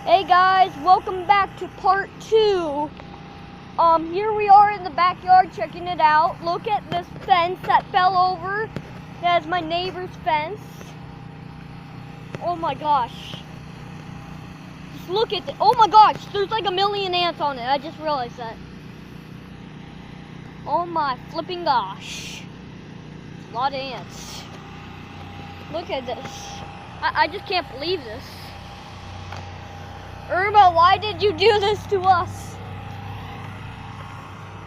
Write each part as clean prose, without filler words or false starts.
Hey guys, welcome back to part 2. Here we are in the backyard checking it out. Look at this fence that fell over. That's my neighbor's fence. Oh my gosh. Just look at it. Oh my gosh, there's like a million ants on it. I just realized that. Oh my flipping gosh. A lot of ants. Look at this. I just can't believe this. Irma, why did you do this to us?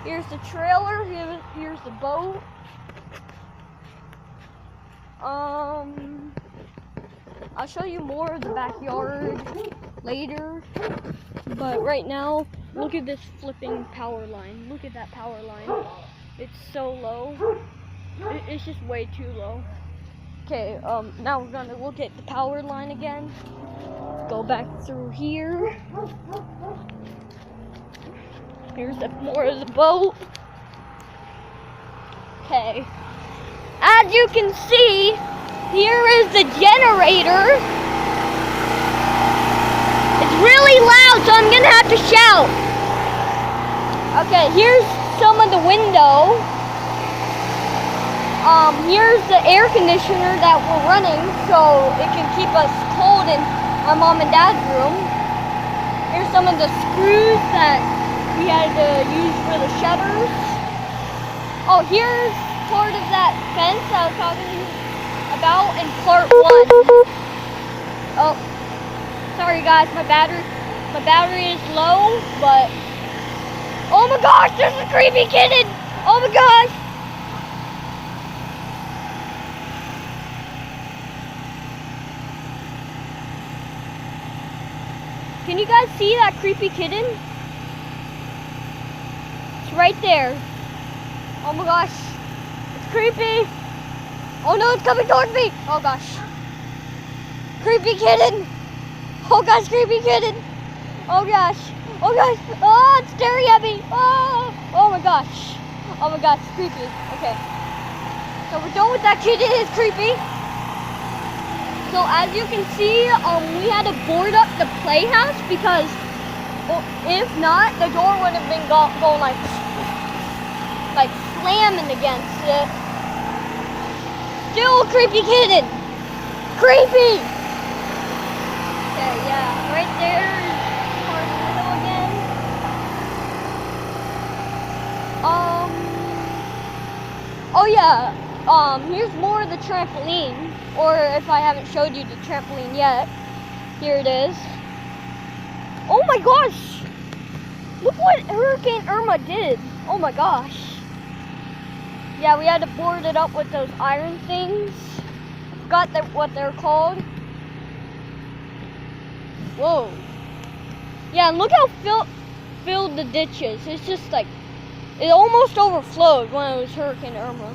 Here's the trailer, here's the boat. I'll show you more of the backyard later. But right now, look at this flipping power line. Look at that power line. It's so low. It's just way too low. Okay, now we're gonna look at the power line again. Go back through here. Here's more of the boat. Okay. As you can see, here is the generator. It's really loud, so I'm gonna have to shout. Okay, here's some of the window. Here's the air conditioner that we're running, so it can keep us cold in our mom and dad's room. Here's some of the screws that we had to use for the shutters. Oh, here's part of that fence I was talking to you about in part 1. Oh, sorry guys, my battery is low, but oh my gosh, there's a creepy kitten! Oh my gosh! Can you guys see that creepy kitten? It's right there. Oh my gosh. It's creepy. Oh no, it's coming towards me. Oh gosh. Creepy kitten. Oh gosh, creepy kitten. Oh gosh. Oh gosh. Oh, it's staring at me. Oh. Oh my gosh. Oh my gosh, it's creepy. Okay. So we're done with that kitten. It's creepy. So as you can see, we had to board up the playhouse because, well, if not, the door would have been going like slamming against it. Still a creepy kitten. Creepy. Okay, yeah, right there is our window again. Oh yeah. Here's more of the trampoline, or if I haven't showed you the trampoline yet, here it is. Oh my gosh! Look what Hurricane Irma did! Oh my gosh! Yeah, we had to board it up with those iron things. I forgot what they're called. Whoa! Yeah, and look how filled the ditch is. It's just like, it almost overflowed when it was Hurricane Irma.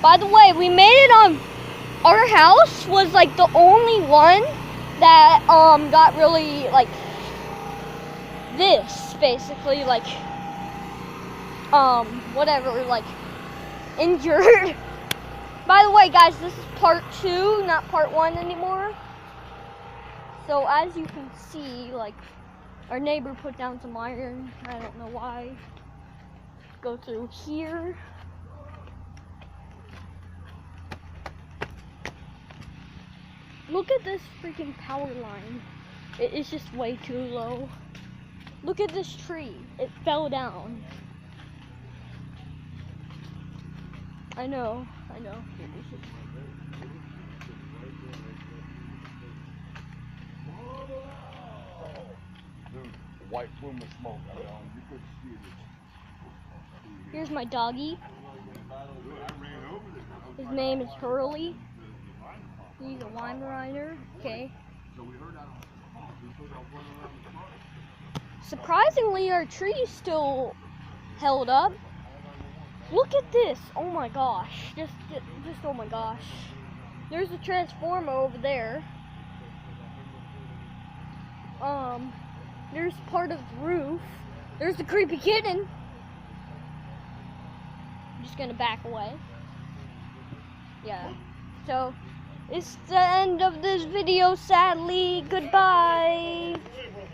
By the way, we made it on, our house was like the only one that got really like this, basically like whatever, like injured. By the way guys, this is part 2, not part 1 anymore. So as you can see, like our neighbor put down some iron. I don't know why. Go through here. Look at this freaking power line. It's just way too low. Look at this tree. It fell down. I know. White plume of smoke. You could see it. Here's my doggy. His name is Hurley. He's a Weimaraner. Okay. Surprisingly, our tree still held up. Look at this. Oh my gosh. Just oh my gosh. There's a transformer over there. There's part of the roof. There's the creepy kitten. I'm just gonna back away. Yeah. So It's the end of this video, sadly. Goodbye.